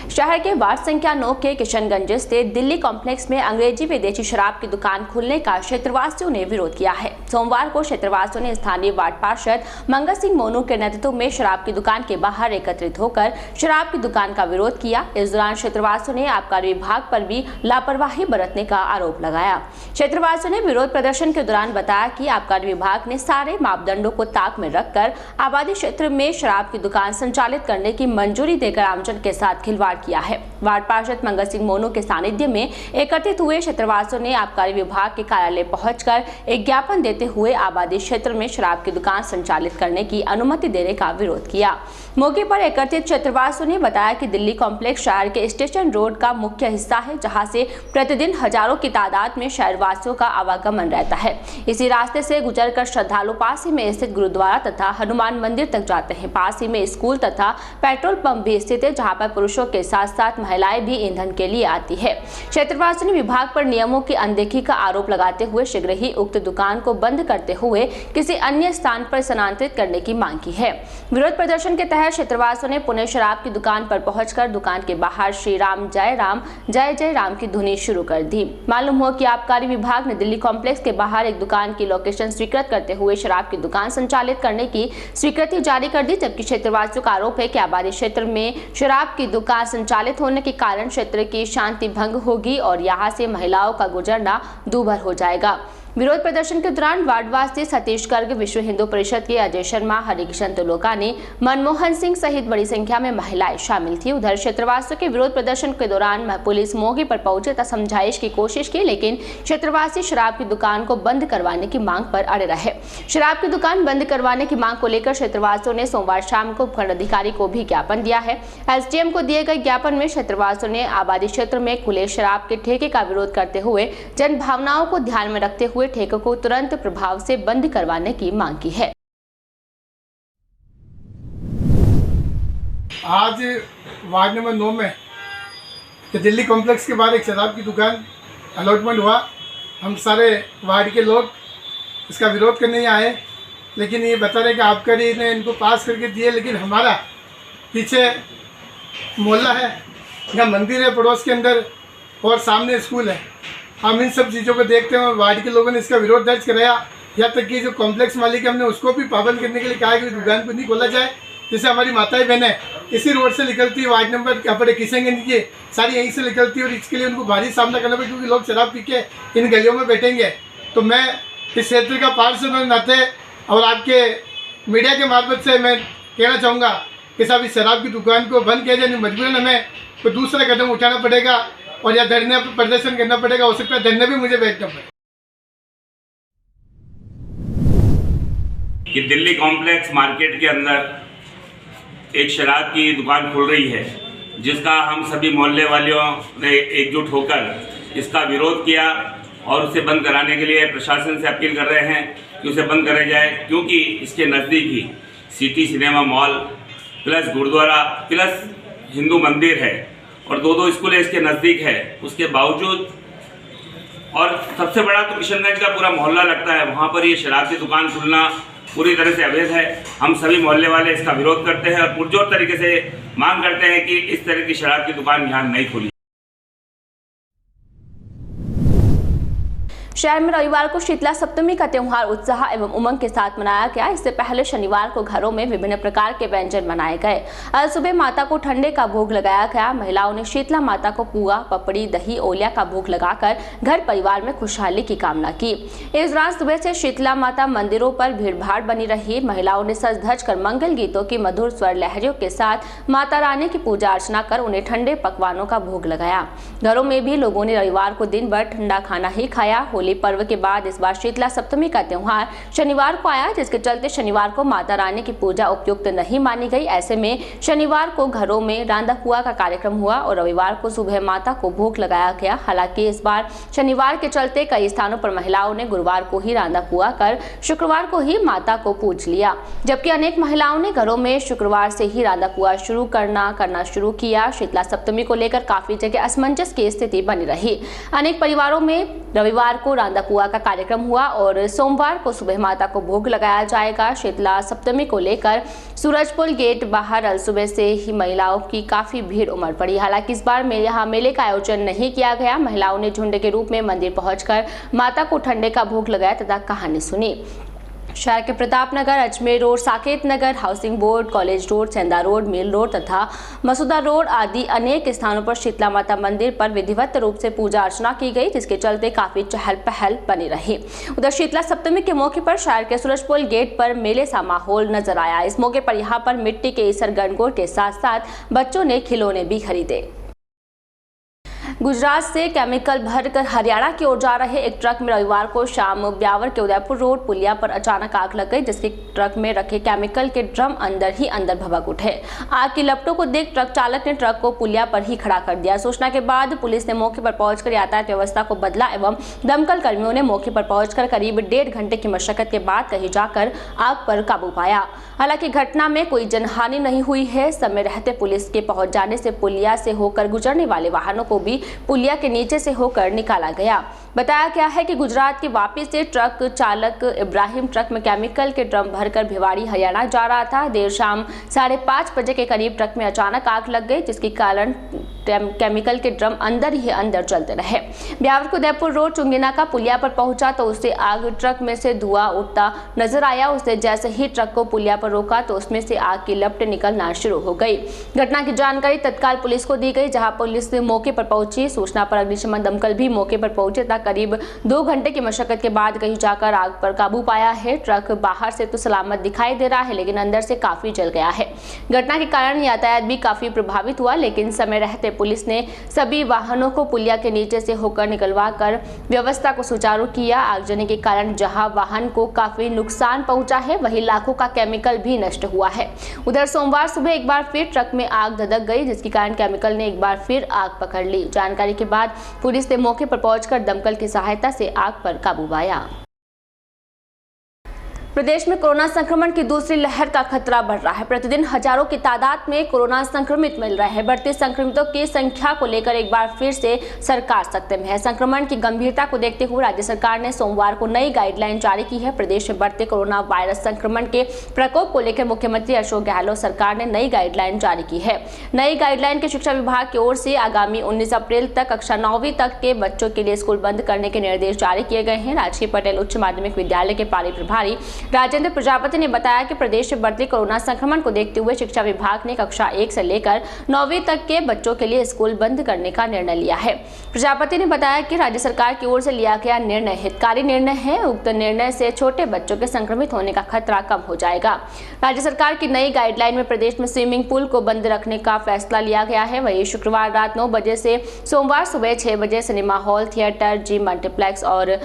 शहर के वार्ड संख्या 9 के किशनगंज स्थित दिल्ली कॉम्प्लेक्स में अंग्रेजी विदेशी शराब की दुकान खुलने का क्षेत्रवासियों ने विरोध किया है। सोमवार को क्षेत्रवासियों ने स्थानीय वार्ड पार्षद मंगल सिंह मोनू के नेतृत्व में शराब की दुकान के बाहर एकत्रित होकर शराब की दुकान का विरोध किया। इस दौरान क्षेत्रवासियों ने आबकारी विभाग पर भी लापरवाही बरतने का आरोप लगाया। क्षेत्रवासियों ने विरोध प्रदर्शन के दौरान बताया कि आबकारी विभाग ने सारे मापदंडों को ताक में रखकर आबादी क्षेत्र में शराब की दुकान संचालित करने की मंजूरी देकर आमजन के साथ खिलवाड़ किया है। वार्ड पार्षद मंगल सिंह मोनू के सानिध्य में एकत्रित हुए क्षेत्रवासियों ने आबकारी विभाग के कार्यालय पहुंचकर एक ज्ञापन देते हुए आबादी क्षेत्र में शराब की दुकान संचालित करने की अनुमति देने का विरोध किया। मौके पर एकत्रित क्षेत्रवासियों ने बताया कि दिल्ली कॉम्प्लेक्स शहर के स्टेशन रोड का मुख्य हिस्सा है, जहां से प्रतिदिन हजारों की तादाद में शहरवासियों का आवागमन रहता है। इसी रास्ते से गुजरकर श्रद्धालु पास ही में स्थित गुरुद्वारा तथा हनुमान मंदिर तक जाते हैं। पास ही में स्कूल तथा पेट्रोल पंप भी स्थित है, जहां पर पुरुषों के साथ साथ महिलाएं भी ईंधन के लिए आती है। क्षेत्रवासियों ने विभाग पर नियमों की अनदेखी का आरोप लगाते हुए शीघ्र ही उक्त दुकान को बंद करते हुए किसी अन्य स्थान पर स्थानांतरित करने की मांग की है। विरोध प्रदर्शन के तहत क्षेत्रवासियों ने पुणे शराब की दुकान पर पहुंचकर दुकान के बाहर श्री राम जय जय राम की धुनी शुरू कर दी। मालूम हो कि आबकारी विभाग ने दिल्ली कॉम्प्लेक्स के बाहर एक दुकान की लोकेशन स्वीकृत करते हुए शराब की दुकान संचालित करने की स्वीकृति जारी कर दी, जबकि क्षेत्रवासियों का आरोप है कि आबादी क्षेत्र में शराब की दुकान संचालित होने के कारण क्षेत्र की शांति भंग होगी और यहां से महिलाओं का गुजरना दूभर हो जाएगा। विरोध प्रदर्शन के दौरान वार्डवासी सतीश गर्ग, विश्व हिंदू परिषद के अजय शर्मा, हरिकिशन तुलोकानी, मनमोहन सिंह सहित बड़ी संख्या में महिलाएं शामिल थी। उधर क्षेत्रवासियों के विरोध प्रदर्शन के दौरान पुलिस मौके पर पहुंचे तथा समझाइश की कोशिश की, लेकिन क्षेत्रवासी शराब की दुकान को बंद करवाने की मांग पर अड़े रहे। शराब की दुकान बंद करवाने की मांग को लेकर क्षेत्रवासियों ने सोमवार शाम को उपखंड अधिकारी को भी ज्ञापन दिया है। एसडीएम को दिए गए ज्ञापन में क्षेत्रवासियों ने आबादी क्षेत्र में खुले शराब के ठेके का विरोध करते हुए जन भावनाओं को ध्यान में रखते हुए ठेके को तुरंत प्रभाव से बंद करवाने की मांग की है। आज वार्ड नंबर 9 में दिल्ली कॉम्प्लेक्स के बाहर एक शराब की दुकान अलॉटमेंट हुआ। हम सारे वार्ड के लोग इसका विरोध करने आए, लेकिन ये बता रहे कि आबकारी ने इनको पास करके दिए, लेकिन हमारा पीछे मोहल्ला है, यहाँ मंदिर है पड़ोस के अंदर और सामने स्कूल है। हम इन सब चीज़ों को देखते हैं और वार्ड के लोगों ने इसका विरोध दर्ज कराया। यहाँ तक कि जो कॉम्प्लेक्स मालिक है, हमने उसको भी पाबंद करने के लिए कहा कि दुकान को नहीं खोला जाए, जिससे हमारी माताएं बहनें इसी रोड से निकलती है, वार्ड नंबर क्या पड़े किशनगंज की सारी यहीं से निकलती है और इसके लिए उनको भारी सामना करना पड़े, क्योंकि लोग शराब पी के इन गलियों में बैठेंगे। तो मैं इस क्षेत्र का पार्षद होने नाते और आपके मीडिया के मार्फत से मैं कहना चाहूँगा कि साहब इस शराब की दुकान को बंद किया जाए। मजबूरन हमें कोई दूसरा कदम उठाना पड़ेगा और या धरने पर प्रदर्शन करना पड़ेगा। हो सकता है धरने भी मुझे बैठना पड़े। कि दिल्ली कॉम्प्लेक्स मार्केट के अंदर एक शराब की दुकान खुल रही है, जिसका हम सभी मोहल्ले वालों ने एकजुट होकर इसका विरोध किया और उसे बंद कराने के लिए प्रशासन से अपील कर रहे हैं कि उसे बंद कराया जाए, क्योंकि इसके नज़दीक ही city cinema mall plus gurdwara plus Hindu मंदिर है और दो स्कूल इसके नज़दीक है। उसके बावजूद और सबसे बड़ा तो किशनगंज का पूरा मोहल्ला लगता है, वहाँ पर ये शराब की दुकान खुलना पूरी तरह से अवैध है। हम सभी मोहल्ले वाले इसका विरोध करते हैं और पुरजोर तरीके से मांग करते हैं कि इस तरह की शराब की दुकान यहाँ नहीं खुली। शहर में रविवार को शीतला सप्तमी का त्योहार उत्साह एवं उमंग के साथ मनाया गया। इससे पहले शनिवार को घरों में विभिन्न प्रकार के व्यंजन बनाए गए। आज सुबह माता को ठंडे का भोग लगाया गया। महिलाओं ने शीतला माता को पुआ, पपड़ी, दही, ओलिया का भोग लगाकर घर परिवार में खुशहाली की कामना की। इस दौरान सुबह से शीतला माता मंदिरों पर भीड़भाड़ बनी रही। महिलाओं ने सज धज कर मंगल गीतों की मधुर स्वर लहरियों के साथ माता रानी की पूजा अर्चना कर उन्हें ठंडे पकवानों का भोग लगाया। घरों में भी लोगों ने रविवार को दिन भर ठंडा खाना ही खाया। होली पर्व के बाद इस बार शीतला सप्तमी का त्योहार शनिवार को आया, जिसके चलते शनिवार को माता रानी की पूजा उपयुक्त नहीं मानी गई। ऐसे में शनिवार को घरों में रांदा पुआ का कार्यक्रम हुआ और रविवार को सुबह माता को भोग लगाया गया। हालांकि इस बार शनिवार के चलते कई स्थानों पर महिलाओं ने गुरुवार को ही रांदा पुआ कर शुक्रवार को ही माता को पूज लिया, जबकि अनेक महिलाओं ने घरों में शुक्रवार से ही रांदा पुआ करना शुरू किया। शीतला सप्तमी को लेकर काफी जगह असमंजस की स्थिति बनी रही। अनेक परिवारों में रविवार को रांदा कुआ का कार्यक्रम हुआ और सोमवार को सुबह माता को भोग लगाया जाएगा। शीतला सप्तमी को लेकर सूरजपुर गेट बाहर अल सुबह से ही महिलाओं की काफी भीड़ उमड़ पड़ी। हालांकि इस बार यहाँ मेले का आयोजन नहीं किया गया। महिलाओं ने झुंड के रूप में मंदिर पहुंचकर माता को ठंडे का भोग लगाया तथा कहानी सुनी। शहर के Pratap Nagar, Ajmer road, Saket Nagar, housing board, college road, सेंधा रोड, मिल रोड तथा मसूदा रोड आदि अनेक स्थानों पर शीतला माता मंदिर पर विधिवत रूप से पूजा अर्चना की गई, जिसके चलते काफी चहल पहल बनी रही। उधर शीतला सप्तमी के मौके पर शहर के सूरजपुर गेट पर मेले सा माहौल नजर आया। इस मौके पर यहाँ पर मिट्टी के इसर गणगौर के साथ साथ बच्चों ने खिलौने भी खरीदे। गुजरात से केमिकल भरकर हरियाणा की ओर जा रहे एक ट्रक में रविवार को शाम ब्यावर के उदयपुर रोड पुलिया पर अचानक आग लग गई, जिसके ट्रक में रखे केमिकल के ड्रम अंदर ही अंदर भभक उठे। आग की लपटों को देख ट्रक चालक ने ट्रक को पुलिया पर ही खड़ा कर दिया। सूचना के बाद पुलिस ने मौके पर पहुंचकर यातायात व्यवस्था को बदला एवं दमकल कर्मियों ने मौके पर पहुंचकर करीब 1.5 घंटे की मशक्कत के बाद कहीं जाकर आग पर काबू पाया। हालांकि घटना में कोई जनहानि नहीं हुई है। समय रहते पुलिस के पहुंच जाने से पुलिया से होकर गुजरने वाले वाहनों को भी पुलिया के नीचे से होकर निकाला गया। बताया गया है कि गुजरात की वापी से ट्रक चालक इब्राहिम ट्रक में केमिकल के ड्रम भरकर भिवाड़ी हरियाणा जा रहा था। देर शाम 5:30 बजे के करीब ट्रक में अचानक आग लग गई, जिसके कारण केमिकल के ड्रम अंदर ही अंदर जलते रहे। ब्यावर को उदयपुर रोड चुंगिना का पुलिया पर पहुंचा तो उससे आग ट्रक में से धुआं उठता नजर आया। उसने जैसे ही ट्रक को पुलिया पर रोका तो उसमें से आग की लपटें निकलना शुरू हो गई। घटना की जानकारी तत्काल पुलिस को दी गई, जहां पुलिस मौके पर पहुंची। सूचना पर अग्निशमन दमकल भी मौके पर पहुंचे था। करीब 2 घंटे की मशक्कत के बाद कहीं जाकर आग पर काबू पाया है। ट्रक बाहर से तो सलामत दिखाई दे रहा है, लेकिन अंदर से काफी जल गया है। घटना के कारण यातायात भी काफी प्रभावित हुआ, लेकिन समय रहते पुलिस ने सभी वाहनों को पुलिया के नीचे से होकर निकलवा कर व्यवस्था को सुचारू किया। आगजनी के कारण जहां वाहन को काफी नुकसान पहुंचा है, वहीं लाखों का केमिकल भी नष्ट हुआ है। उधर सोमवार सुबह एक बार फिर ट्रक में आग धधक गई, जिसके कारण केमिकल ने एक बार फिर आग पकड़ ली। जानकारी के बाद पुलिस ने मौके पर पहुंचकर दमकल की सहायता से आग पर काबू पाया। प्रदेश में कोरोना संक्रमण की दूसरी लहर का खतरा बढ़ रहा है। प्रतिदिन हजारों की तादाद में कोरोना संक्रमित मिल रहे हैं। बढ़ती संक्रमितों की संख्या को लेकर एक बार फिर से सरकार सख्ते में है। संक्रमण की गंभीरता को देखते हुए राज्य सरकार ने सोमवार को नई गाइडलाइन जारी की है। प्रदेश में बढ़ते कोरोना वायरस संक्रमण के प्रकोप को लेकर मुख्यमंत्री अशोक गहलोत सरकार ने नई गाइडलाइन जारी की है। नई गाइडलाइन के शिक्षा विभाग की ओर से आगामी 19 अप्रैल तक कक्षा 9वीं तक के बच्चों के लिए स्कूल बंद करने के निर्देश जारी किए गए हैं। राजकीय पटेल उच्च माध्यमिक विद्यालय के पारी प्रभारी राजेंद्र प्रजापति ने बताया कि प्रदेश में बढ़ते कोरोना संक्रमण को देखते हुए शिक्षा विभाग ने कक्षा 1 से लेकर 9वीं तक के बच्चों के लिए स्कूल बंद करने का निर्णय लिया है। प्रजापति ने बताया कि राज्य सरकार की ओर से लिया गया निर्णय हितकारी निर्णय है। उक्त निर्णय से छोटे बच्चों के संक्रमित होने का खतरा कम हो जाएगा। राज्य सरकार की नई गाइडलाइन में प्रदेश में स्विमिंग पूल को बंद रखने का फैसला लिया गया है। वहीं शुक्रवार रात 9 बजे से सोमवार सुबह 6 बजे cinema hall, theatre, gym, multiplex और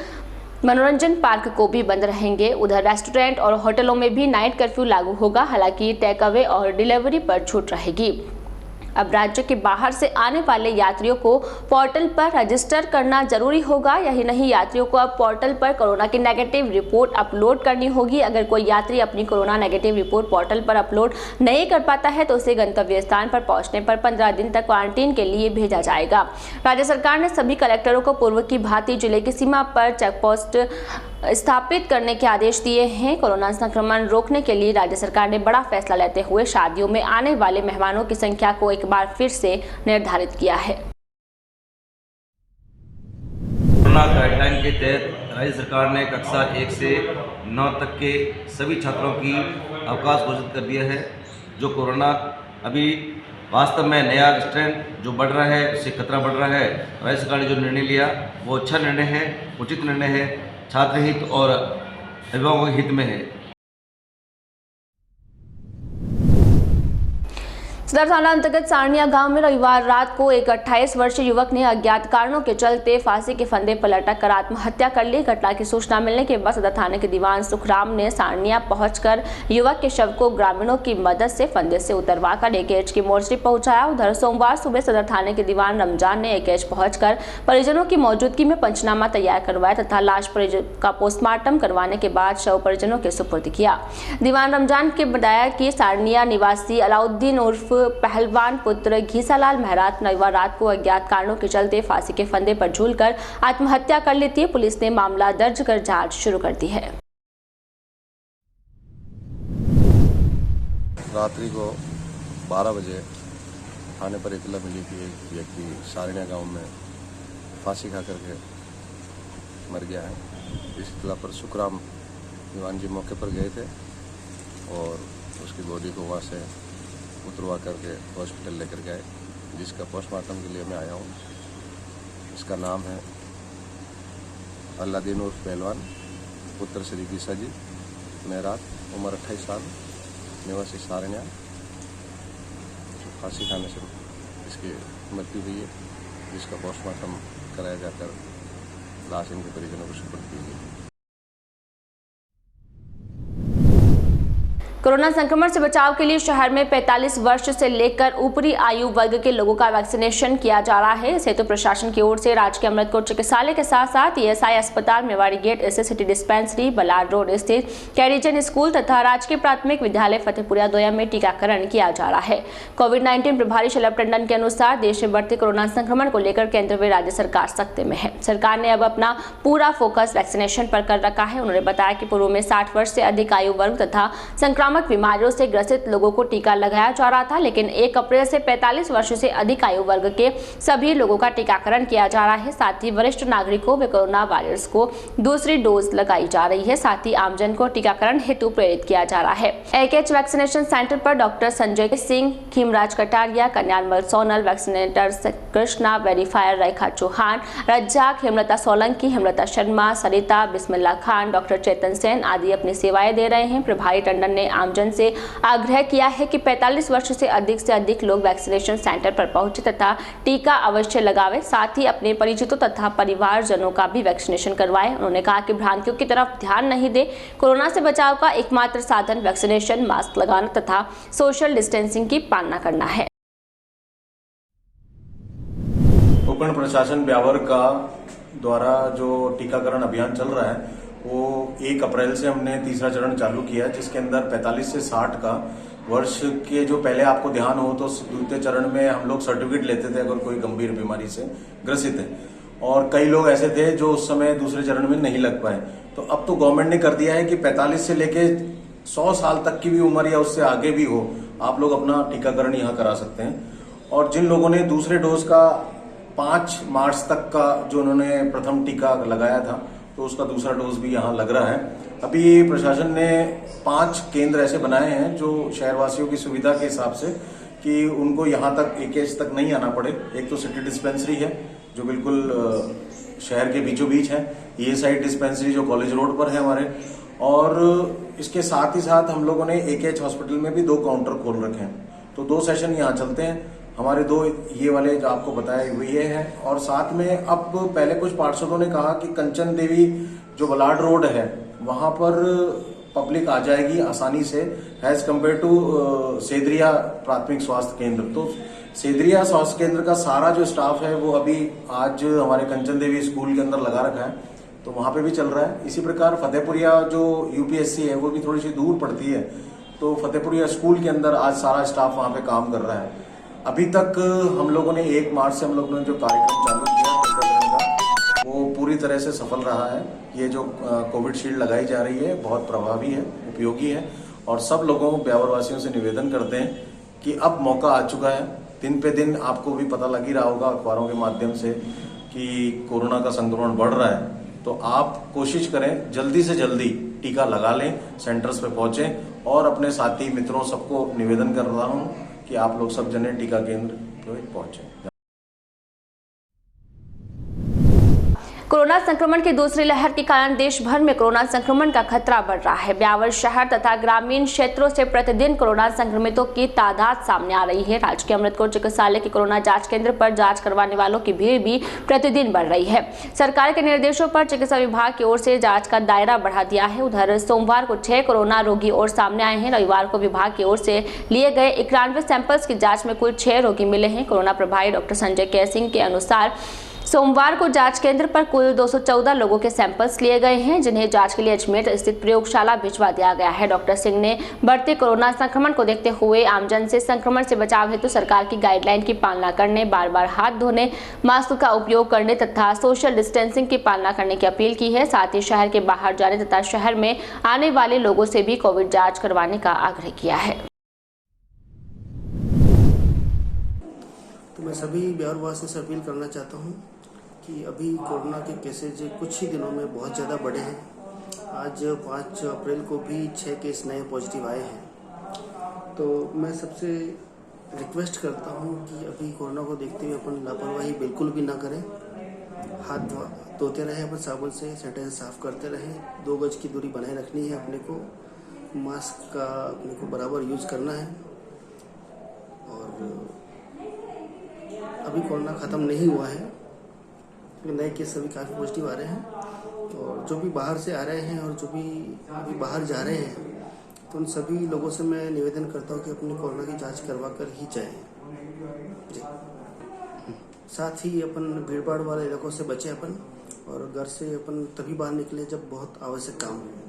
मनोरंजन पार्क को भी बंद रहेंगे। उधर रेस्टोरेंट और होटलों में भी नाइट कर्फ्यू लागू होगा। हालांकि टेक अवे और डिलीवरी पर छूट रहेगी। अब राज्य के बाहर से आने वाले यात्रियों को पोर्टल पर रजिस्टर करना जरूरी होगा। यही नहीं, यात्रियों को अब पोर्टल पर कोरोना की नेगेटिव रिपोर्ट अपलोड करनी होगी। अगर कोई यात्री अपनी कोरोना नेगेटिव रिपोर्ट पोर्टल पर अपलोड नहीं कर पाता है तो उसे गंतव्य स्थान पर पहुंचने पर 15 दिन तक क्वारंटीन के लिए भेजा जाएगा। राज्य सरकार ने सभी कलेक्टरों को पूर्व की भांति जिले की सीमा पर चेकपोस्ट स्थापित करने के आदेश दिए हैं। कोरोना संक्रमण रोकने के लिए राज्य सरकार ने बड़ा फैसला लेते हुए शादियों में आने वाले मेहमानों की संख्या को एक बार फिर से निर्धारित किया है। कोरोना गाइडलाइन के तहत राज्य सरकार ने कक्षा 1 से 9 तक के सभी छात्रों की अवकाश घोषित कर दिया है। जो कोरोना अभी वास्तव में नया स्ट्रेन जो बढ़ रहा है, उससे खतरा बढ़ रहा है। राज्य सरकार ने जो निर्णय लिया वो अच्छा निर्णय है, उचित निर्णय है, छात्र हित और अभिभावकों के हित में है। सदर थाना अंतर्गत सारनिया गांव में रविवार रात को एक 28 वर्षीय युवक ने अज्ञात कारणों के चलते फांसी के फंदे पर लटक कर आत्महत्या कर ली। घटना की सूचना मिलने के बाद सदर थाने के दीवान सुखराम ने सारनिया पहुंचकर युवक के शव को ग्रामीणों की मदद से फंदे से उतरवाकर एकेएच की मोर्चरी पहुंचाया। उधर सोमवार सुबह सदर थाने के दीवान रमजान ने एकेएच पहुंचकर परिजनों की मौजूदगी में पंचनामा तैयार करवाया तथा लाश का पोस्टमार्टम करवाने के बाद शव परिजनों के सुपुर्द किया। दीवान रमजान के बताया कि सारनिया निवासी अलाउद्दीन उर्फ पहलवान पुत्र घीसालाल महरात रविवार रात को अज्ञात कारणों के चलते फांसी के फंदे पर झूलकर आत्महत्या कर लेती है। पुलिस ने मामला दर्ज कर जांच शुरू कर दी है। रात्रि को 12 बजे थाने पर इतला मिली कि एक व्यक्ति सारण्या गांव में फांसी खा करके मर गया है। इस इतला पर सुखराम दीवान जी मौके पर गए थे और उसकी बॉडी को वहाँ से उतरवा करके हॉस्पिटल लेकर गए, जिसका पोस्टमार्टम के लिए मैं आया हूँ। इसका नाम है अल्लादीन उर्फ पहलवान पुत्र श्री गीसा जी महरात, उम्र 28 साल, निवासी सारण्या। फांसी खाने से इसकी मृत्यु हुई है, जिसका पोस्टमार्टम कराया जाकर लाश इनके परिजनों को सुपुर्द की गई। कोरोना संक्रमण से बचाव के लिए शहर में 45 वर्ष से लेकर ऊपरी आयु वर्ग के लोगों का वैक्सीनेशन किया जा रहा है। इसे तो प्रशासन की ओर से राजकीय अमृतकोट चिकित्सालय के साथ साथ ईएसआई अस्पताल, मेवाड़ी गेट स्थित सिटी डिस्पेंसरी, बलार रोड स्थित कैरिजन स्कूल तथा राजकीय प्राथमिक विद्यालय फतेहपुरिया दोया में टीकाकरण किया जा रहा है। कोविड-19 प्रभारी शलभ टंडन के अनुसार देश में बढ़ते कोरोना संक्रमण को लेकर केंद्र व राज्य सरकार सख्ते में है। सरकार ने अब अपना पूरा फोकस वैक्सीनेशन पर कर रखा है। उन्होंने बताया कि पूर्व में 60 वर्ष से अधिक आयु वर्ग तथा संक्रामक बीमारियों से ग्रसित लोगों को टीका लगाया जा रहा था, लेकिन 1 अप्रैल से 45 वर्ष से अधिक आयु वर्ग के सभी लोगों का टीकाकरण किया जा रहा है। साथ ही वरिष्ठ नागरिकों व कोरोना वॉरियर्स को दूसरी डोज लगाई जा रही है। साथ ही आमजन को टीकाकरण हेतु प्रेरित किया जा रहा है। एकेएच वैक्सीनेशन सेंटर पर doctor Sanjay Singh, Khimraj Kataria, Kanyanmal Sonal, vaccinators Krishna, verifier Rekha Chauhan, Razzaq, Hemlata Solanki, Hemlata Sharma, Sarita, Bismillah Khan, doctor Chetan Sen आदि अपनी सेवाएं दे रहे हैं। प्रभारी टंडन ने आमजन से आग्रह किया है कि 45 वर्ष से अधिक लोग वैक्सीनेशन सेंटर पर पहुंचे तथा टीका अवश्य लगावे। साथ ही अपने परिचितों तथा परिवारजनों का भी वैक्सीनेशन करवाएं। उन्होंने कहा कि भ्रांतियों की तरफ ध्यान नहीं दे। कोरोना से बचाव का एकमात्र साधन वैक्सीनेशन, मास्क लगाना तथा सोशल डिस्टेंसिंग की पालना करना है। उपखंड प्रशासन ब्यावर का द्वारा जो टीकाकरण अभियान चल रहा है वो 1 अप्रैल से हमने तीसरा चरण चालू किया, जिसके अंदर 45 से 60 का वर्ष के जो पहले आपको ध्यान हो तो द्वितीय चरण में हम लोग सर्टिफिकेट लेते थे अगर कोई गंभीर बीमारी से ग्रसित है, और कई लोग ऐसे थे जो उस समय दूसरे चरण में नहीं लग पाए। तो अब तो गवर्नमेंट ने कर दिया है कि 45 से लेके 100 साल तक की भी उम्र या उससे आगे भी हो, आप लोग अपना टीकाकरण यहाँ करा सकते हैं। और जिन लोगों ने दूसरे डोज का 5 मार्च तक का जो उन्होंने प्रथम टीका लगाया था तो उसका दूसरा डोज भी यहाँ लग रहा है। अभी प्रशासन ने 5 केंद्र ऐसे बनाए हैं जो शहरवासियों की सुविधा के हिसाब से कि उनको यहाँ तक एकेज तक नहीं आना पड़े। एक तो सिटी डिस्पेंसरी है जो बिल्कुल शहर के बीचों बीच है, ईएसआई डिस्पेंसरी जो कॉलेज रोड पर है हमारे, और इसके साथ ही साथ हम लोगों ने एकेएच हॉस्पिटल में भी 2 काउंटर खोल रखे हैं। तो 2 सेशन यहाँ चलते हैं हमारे, 2 ये वाले जो आपको बताए हुए ये हैं। और साथ में अब पहले कुछ पार्षदों ने कहा कि कंचन देवी जो बलाड रोड है वहां पर पब्लिक आ जाएगी आसानी से एज कम्पेयर टू सेदरिया प्राथमिक स्वास्थ्य केंद्र। तो सेदरिया स्वास्थ्य केंद्र का सारा जो स्टाफ है वो अभी आज हमारे कंचन देवी स्कूल के अंदर लगा रखा है, तो वहां पे भी चल रहा है। इसी प्रकार फतेहपुरिया जो यूपीएससी है वो भी थोड़ी सी दूर पड़ती है, तो फतेहपुरिया स्कूल के अंदर आज सारा स्टाफ वहां पे काम कर रहा है। अभी तक हम लोगों ने 1 मार्च से हम लोगों ने जो कार्यक्रम चालू किया टीकाकरण का वो पूरी तरह से सफल रहा है। ये जो कोविड शील्ड लगाई जा रही है बहुत प्रभावी है, उपयोगी है, और सब लोगों ब्यावर वासियों से निवेदन करते हैं कि अब मौका आ चुका है। दिन पे दिन आपको भी पता लग ही रहा होगा अखबारों के माध्यम से कि कोरोना का संक्रमण बढ़ रहा है, तो आप कोशिश करें जल्दी से जल्दी टीका लगा लें, सेंटर्स पे पहुंचें, और अपने साथी मित्रों सबको निवेदन कर रहा हूं कि आप लोग सब जने टीका केंद्र पे पहुंचे। कोरोना संक्रमण की दूसरी लहर के कारण देश भर में कोरोना संक्रमण का खतरा बढ़ रहा है। ब्यावर शहर तथा ग्रामीण क्षेत्रों से प्रतिदिन कोरोना संक्रमितों की तादाद सामने आ रही है। राजकीय अमृतकोट चिकित्सालय के कोरोना जांच केंद्र पर जांच करवाने वालों की भीड़ भी प्रतिदिन बढ़ रही है। सरकार के निर्देशों पर चिकित्सा विभाग की ओर से जांच का दायरा बढ़ा दिया है। उधर सोमवार को 6 कोरोना रोगी और सामने आए हैं। रविवार को विभाग की ओर से लिए गए 91 सैंपल्स की जाँच में कुल 6 रोगी मिले हैं। कोरोना प्रभारी डॉक्टर संजय सिंह के अनुसार सोमवार को जांच केंद्र पर कुल 214 लोगों के सैंपल्स लिए गए हैं, जिन्हें जांच के लिए अजमेर स्थित प्रयोगशाला भिजवा दिया गया है। डॉक्टर सिंह ने बढ़ते कोरोना संक्रमण को देखते हुए आमजन से संक्रमण से बचाव हेतु सरकार की गाइडलाइन की पालना करने, बार बार हाथ धोने, मास्क का उपयोग करने तथा सोशल डिस्टेंसिंग की पालना करने की अपील की है। साथ ही शहर के बाहर जाने तथा शहर में आने वाले लोगों से भी कोविड जाँच करवाने का आग्रह किया है। तो मैं सभी बिहारवासियों से अपील करना चाहता हूं कि अभी कोरोना के केसेज कुछ ही दिनों में बहुत ज़्यादा बढ़े हैं। आज 5 अप्रैल को भी 6 केस नए पॉजिटिव आए हैं। तो मैं सबसे रिक्वेस्ट करता हूं कि अभी कोरोना को देखते हुए अपन लापरवाही बिल्कुल भी ना करें। हाथ धोते रहें, अपन साबुन से सैनिटाइजर साफ करते रहें, 2 गज की दूरी बनाए रखनी है अपने को, मास्क का अपने को बराबर यूज़ करना है। और अभी कोरोना ख़त्म नहीं हुआ है, नए केस सभी काफ़ी पॉजिटिव आ रहे हैं। और जो भी बाहर से आ रहे हैं और जो भी अभी बाहर जा रहे हैं, तो उन सभी लोगों से मैं निवेदन करता हूं कि अपनी कोरोना की जांच करवा कर ही जाएं। जी। साथ ही अपन भीड़भाड़ वाले इलाकों से बचें अपन, और घर से अपन तभी बाहर निकले जब बहुत आवश्यक काम हो।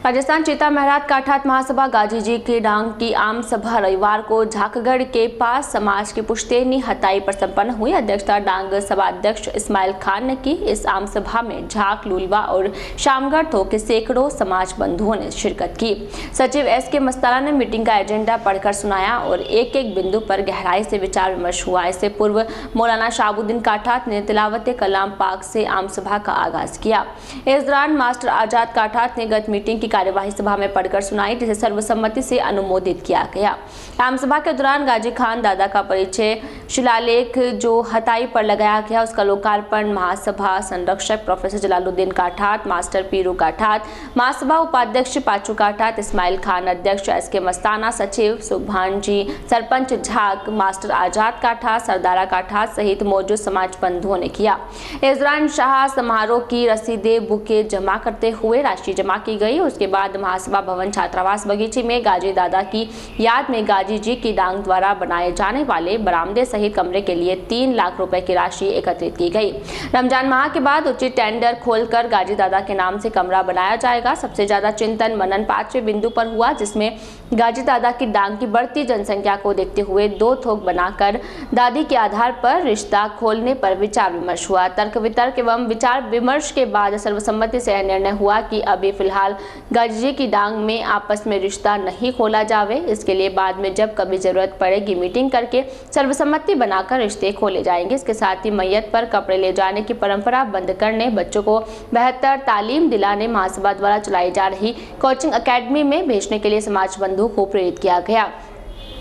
राजस्थान चेता महराज काठात महासभा गाजी जी की डांग की आम सभा रविवार को झाकगढ़ के पास समाज की पुश्तैनी हताई पर संपन्न हुई। अध्यक्षता डांग सभा अध्यक्ष इस्माइल खान ने की। इस आम सभा में झाक, लूलवा और शामगढ़ थो के सैकड़ों समाज बंधुओं ने शिरकत की। सचिव SK मस्ताना ने मीटिंग का एजेंडा पढ़कर सुनाया और एक एक बिंदु पर गहराई से विचार विमर्श हुआ। इससे पूर्व मौलाना शाहबुद्दीन काठात ने तिलावत कलाम पाक से आम सभा का आगाज किया। इस दौरान मास्टर आजाद काठात ने गत मीटिंग की कार्यवाही सभा में पढ़कर सुनाई, जिसे सर्वसम्मति से अनुमोदित किया गया। आम सभा के दौरान गाजी खान दादा का परिचय शिलालेख जो हताई पर लगाया गया, उसका लोकार्पण महासभा संरक्षक प्रोफेसर जलालुद्दीन काठात, मास्टर पीरू काठात, महासभा उपाध्यक्ष पाचू काठात, इस्माइल खान, अध्यक्ष SK मस्ताना, सचिव सुभान जी, सरपंच झाक, मास्टर आजाद काठात, सरदारा काठात सहित मौजूद समाज बंधुओं ने किया। इस दौरान शाह समारोह की रसीदें बुके जमा करते हुए राशि जमा की गई। उसके बाद महासभा भवन छात्रावास बगीचे में गाजी दादा की याद में गाजी जी की डांग द्वारा बनाए जाने वाले बरामदे सहित कमरे के लिए 3 लाख रुपए की राशि एकत्रित की गई। रमजान माह के बाद उचित टेंडर खोलकर गाजी दादा के नाम से कमरा बनाया जाएगा। सबसे ज्यादा चिंतन मनन 5वें बिंदु पर हुआ, जिसमें गाजी दादा की डांग की बढ़ती जनसंख्या को देखते हुए 2 थोक बनाकर दादी के आधार पर रिश्ता खोलने पर विचार विमर्श हुआ। तर्क वितर्क एवं विचार विमर्श के बाद सर्वसम्मति से निर्णय हुआ कि अभी फिलहाल गाजी जी की डांग में आपस में रिश्ता नहीं खोला जावे। इसके लिए बाद में जब कभी जरूरत पड़ेगी मीटिंग करके सर्वसम्मति बनाकर रिश्ते खोले जाएंगे। इसके साथ ही मैयत पर कपड़े ले जाने की परंपरा बंद करने, बच्चों को बेहतर तालीम दिलाने, महासभा द्वारा चलाई जा रही कोचिंग अकेडमी में भेजने के लिए समाज बंधु को प्रेरित किया गया।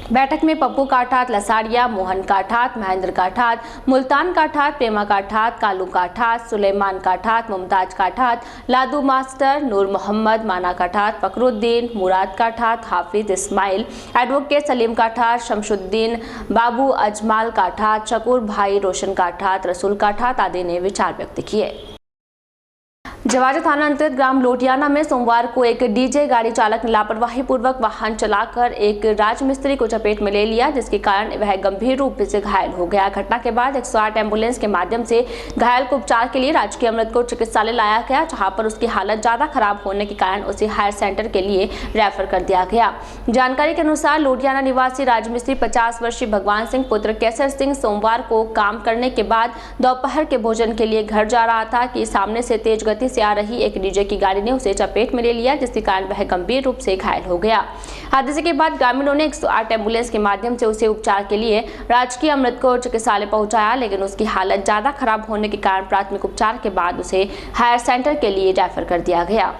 बैठक में पप्पू काठात, लसाड़िया, मोहन काठात, महेंद्र काठात, मुल्तान काठात, प्रेमा काठात, कालू काठात, सुलेमान काठात, मुमताज काठात, लादू मास्टर, नूर मोहम्मद, माना काठात, फकरुद्दीन, मुराद काठात, हाफिज इस्माइल, एडवोकेट सलीम काठात, शमशुद्दीन, बाबू अजमाल काठात, शकूर भाई, रोशन काठात, रसूल काठात आदि ने विचार व्यक्त किए। जवाजा थाना अंतर्गत ग्राम लोटियाना में सोमवार को एक डीजे गाड़ी चालक ने लापरवाही पूर्वक वाहन चलाकर एक राजमिस्त्री को चपेट में ले लिया, जिसके कारण वह गंभीर रूप से घायल हो गया। घटना के बाद 108 एम्बुलेंस के माध्यम से घायल को उपचार के लिए राजकीय अमृतकोट चिकित्सालय लाया गया, जहां पर उसकी हालत ज्यादा खराब होने के कारण उसे हायर सेंटर के लिए रेफर कर दिया गया। जानकारी के अनुसार लोटियाना निवासी राजमिस्त्री 50 वर्षीय भगवान सिंह पुत्र केसर सिंह सोमवार को काम करने के बाद दोपहर के भोजन के लिए घर जा रहा था कि सामने से तेज गति से आ रही एक डीजे की गाड़ी ने उसे चपेट में ले लिया, जिसके कारण वह गंभीर रूप से घायल हो गया। हादसे के बाद ग्रामीणों ने 108 एम्बुलेंस के माध्यम से उसे उपचार के लिए राजकीय अमृतकोट चिकित्सालय पहुंचाया, लेकिन उसकी हालत ज्यादा खराब होने के कारण प्राथमिक उपचार के बाद उसे हायर सेंटर के लिए रेफर कर दिया गया।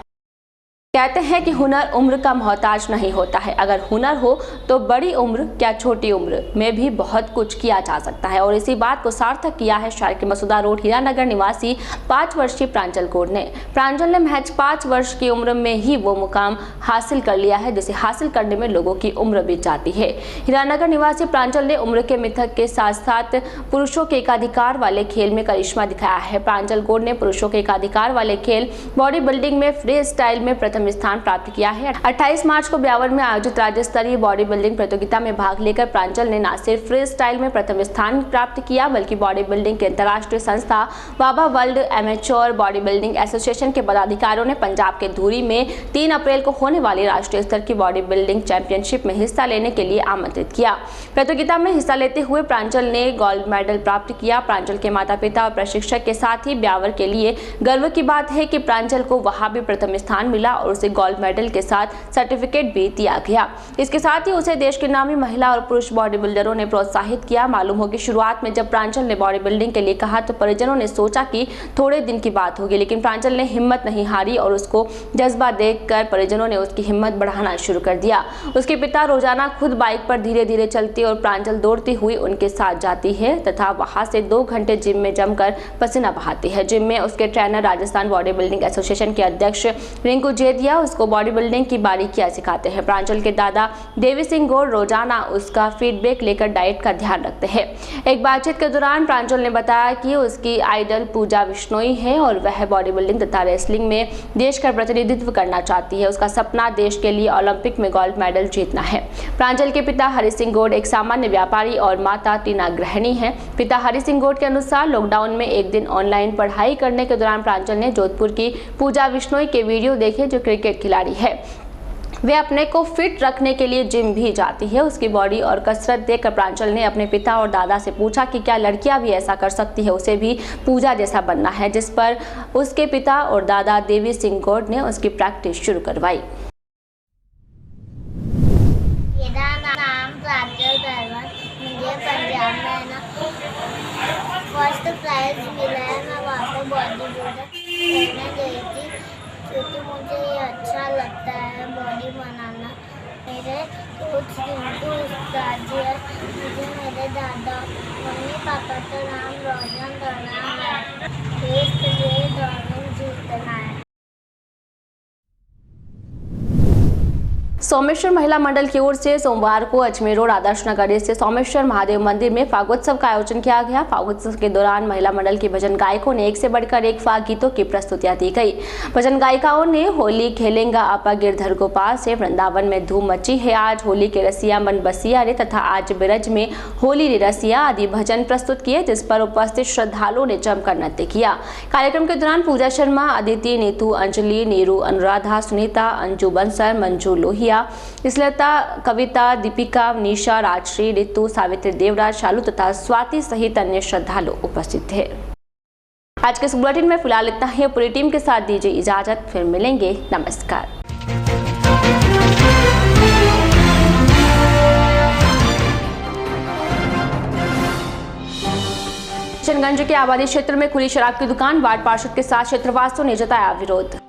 कहते हैं कि हुनर उम्र का मोहताज नहीं होता है। अगर हुनर हो तो बड़ी उम्र क्या छोटी उम्र में भी बहुत कुछ किया जा सकता है, और इसी बात को सार्थक किया है शहर के मसूदा रोड हीरानगर निवासी 5 वर्षीय प्रांजल कौर ने। प्रांजल ने महज 5 वर्ष की उम्र में ही वो मुकाम हासिल कर लिया है, जिसे हासिल करने में लोगों की उम्र बीत जाती है। हीरानगर निवासी प्रांजल ने उम्र के मिथक के साथ साथ पुरुषों के एकाधिकार वाले खेल में करिश्मा दिखाया है। प्रांजल कौर ने पुरुषों के एकाधिकार वाले खेल बॉडी बिल्डिंग में फ्री स्टाइल में प्रथम प्रथम स्थान प्राप्त किया है। 28 मार्च को ब्यावर में आयोजित राज्य स्तरीय बॉडी बिल्डिंग प्रतियोगिता में भाग लेकर प्रांजल ने न सिर्फ फ्री स्टाइल में प्रथम स्थान प्राप्त किया बल्कि बॉडी बिल्डिंग के अंतर्राष्ट्रीय संस्था वाबा world amateur body building association के पदाधिकारियों ने पंजाब के धूरी में 3 अप्रैल को होने वाली राष्ट्रीय स्तर की बॉडी बिल्डिंग चैंपियनशिप में हिस्सा लेने के लिए आमंत्रित किया। प्रतियोगिता में हिस्सा लेते हुए प्रांजल ने गोल्ड मेडल प्राप्त किया। प्रांजल के माता पिता और प्रशिक्षक के साथ ही ब्यावर के लिए गर्व की बात है कि प्रांजल को वहां भी प्रथम स्थान मिला और उसे गोल्ड मेडल के साथ सर्टिफिकेट भी दिया गया। इसके साथ ही उसे देश के नामी महिला और पुरुष बॉडी बिल्डरों ने प्रोत्साहित किया। मालूम हो कि शुरुआत में जब प्रांजल ने बॉडी बिल्डिंग के लिए कहा तो परिजनों ने सोचा कि थोड़े दिन की बात होगी, लेकिन प्रांजल ने हिम्मत नहीं हारी और उसको जज्बा देखकर परिजनों ने उसकी हिम्मत बढ़ाना शुरू कर दिया। उसके पिता रोजाना खुद बाइक पर धीरे धीरे चलती और प्रांजल दौड़ती हुई उनके साथ जाती है तथा वहां से 2 घंटे जिम में जमकर पसीना बहाती है। जिम में उसके trainer Rajasthan body building association के अध्यक्ष रिंकू जेदिया उसको बॉडी बिल्डिंग की बारीकियां सिखाते हैं। प्रांजल के दादा देवी सिंह गौड़ रोजाना उसका फीडबैक लेकर डाइट का ध्यान रखते हैं। एक बातचीत के दौरान प्रांजल ने बताया कि उसकी आइडल पूजा बिश्नोई है और वह बॉडी बिल्डिंग तथा रेसलिंग में देश का प्रतिनिधित्व करना चाहती है। उसका सपना देश के लिए ओलंपिक में गोल्ड मेडल जीतना है। प्रांजल के पिता हरि सिंह गौड़ एक सामान्य व्यापारी और माता टीना गृहिणी हैं। पिता हरि सिंह गौड़ के अनुसार लॉकडाउन में एक दिन ऑनलाइन पढ़ाई करने के दौरान प्रांजल ने जोधपुर की पूजा बिश्नोई के वीडियो देखे जो क्रिकेट खिलाड़ी है। वे अपने को फिट रखने के लिए जिम भी जाती है। उसकी बॉडी और कसरत देखकर प्रांजल ने अपने पिता और दादा से पूछा कि क्या लड़कियां भी ऐसा कर सकती है, उसे भी पूजा जैसा बनना है, जिस पर उसके पिता और दादा देवी सिंह गौड़ ने उसकी प्रैक्टिस शुरू करवाई। मेरा नाम प्रांजल दरबार, मुझे पंजाब में ना फर्स्ट प्राइज मिला है। मैं वहाँ पर बॉडी बिल्डर करने गई थी क्योंकि मुझे ये अच्छा लगता है बॉडी बनाना। मेरे कुछ हिंदू उस्ताद जी है, मुझे मेरे दादा मम्मी पापा का नाम रोशन करना है, देश के लिए दौड़ना जीतना है। सोमेश्वर महिला मंडल की ओर से सोमवार को अजमेर रोड आदर्श नगर स्थित सोमेश्वर महादेव मंदिर में फागोत्सव का आयोजन किया गया। फागोत्सव के दौरान महिला मंडल की भजन गायकों ने एक से बढ़कर एक फाग गीतों की प्रस्तुतियां दी गई। भजन गायिकाओं ने होली खेलेंगा आपा गिरधर गोपाल से वृंदावन में धूम मची है, आज होली के रसिया मन बसिया रे तथा आज बिरज में होली रे रसिया आदि भजन प्रस्तुत किए, जिस पर उपस्थित श्रद्धालुओं ने जमकर नृत्य किया। कार्यक्रम के दौरान पूजा शर्मा, अदिति, नीतू, अंजलि, नीरू, अनुराधा, सुनीता, अंजू बंसल, मंजू लोहिया, स्लता, कविता, दीपिका, निशा, राजश्री, ऋतु, सावित्री, देवराज, शालू तथा स्वाति सहित अन्य श्रद्धालु उपस्थित थे। आज के इस बुलेटिन में फिलहाल इतना ही। पूरी टीम के साथ दीजिए इजाजत, फिर मिलेंगे। नमस्कार। किशनगंज के आबादी क्षेत्र में खुली शराब की दुकान, वार्ड पार्षद के साथ क्षेत्रवासियों ने जताया विरोध।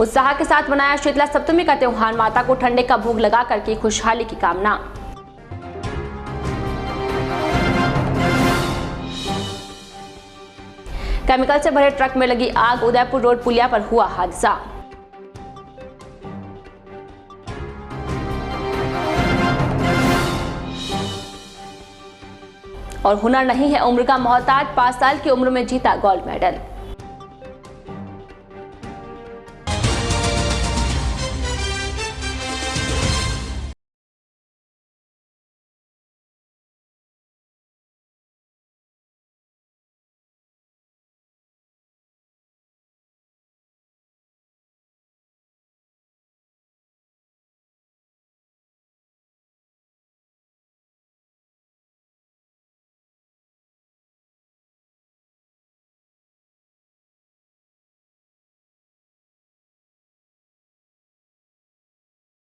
उत्साह के साथ मनाया शीतला सप्तमी का त्योहार, माता को ठंडे का भोग लगाकर की खुशहाली की कामना। केमिकल से भरे ट्रक में लगी आग, उदयपुर रोड पुलिया पर हुआ हादसा। और हुनर नहीं है उम्र का मोहताज, 5 साल की उम्र में जीता गोल्ड मेडल।